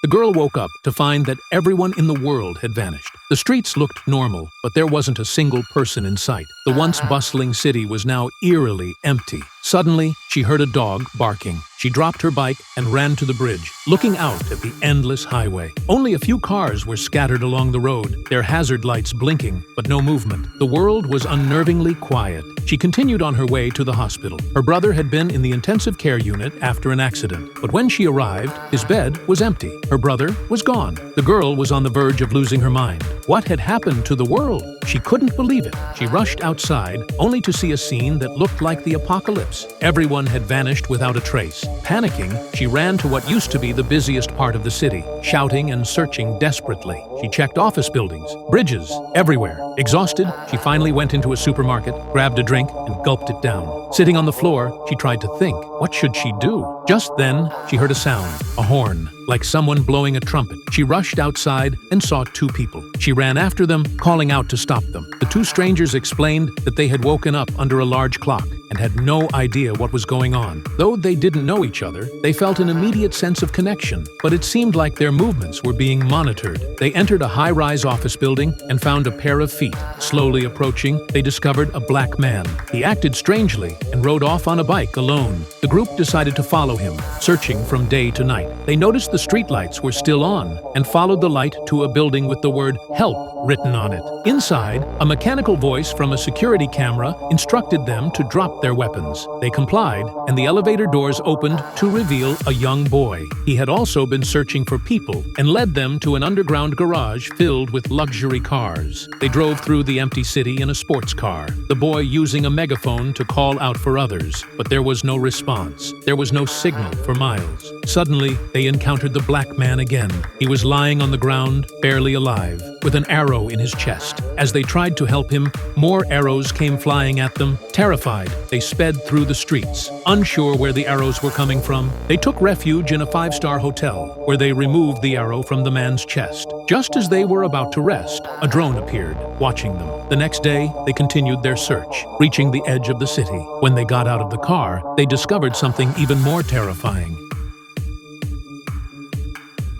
The girl woke up to find that everyone in the world had vanished. The streets looked normal, but there wasn't a single person in sight. The once bustling city was now eerily empty. Suddenly, she heard a dog barking. She dropped her bike and ran to the bridge, looking out at the endless highway. Only a few cars were scattered along the road, their hazard lights blinking, but no movement. The world was unnervingly quiet. She continued on her way to the hospital. Her brother had been in the intensive care unit after an accident, but when she arrived, his bed was empty. Her brother was gone. The girl was on the verge of losing her mind. What had happened to the world? She couldn't believe it. She rushed outside, only to see a scene that looked like the apocalypse. Everyone had vanished without a trace. Panicking, she ran to what used to be the busiest part of the city, shouting and searching desperately. She checked office buildings, bridges, everywhere. Exhausted, she finally went into a supermarket, grabbed a drink, and gulped it down. Sitting on the floor, she tried to think. What should she do? Just then, she heard a sound, a horn, like someone blowing a trumpet. She rushed outside and saw two people. She ran after them, calling out to stop them. The two strangers explained that they had woken up under a large clock and had no idea what was going on. Though they didn't know each other, they felt an immediate sense of connection, but it seemed like their movements were being monitored. They entered a high-rise office building and found a pair of feet. Slowly approaching, they discovered a black man. He acted strangely and rode off on a bike alone. The group decided to follow him, searching from day to night. They noticed the streetlights were still on and followed the light to a building with the word "Help" written on it. Inside, a mechanical voice from a security camera instructed them to drop their weapons. They complied, and the elevator doors opened to reveal a young boy. He had also been searching for people and led them to an underground garage filled with luxury cars. They drove through the empty city in a sports car, the boy using a megaphone to call out for others, but there was no response. There was no signal for miles. Suddenly, they encountered the black man again. He was lying on the ground, barely alive, with an arrow in his chest. As they tried to help him, more arrows came flying at them. Terrified, they sped through the streets. Unsure where the arrows were coming from, they took refuge in a five-star hotel, where they removed the arrow from the man's chest. Just as they were about to rest, a drone appeared, watching them. The next day, they continued their search, reaching the edge of the city. When they got out of the car, they discovered something even more terrifying.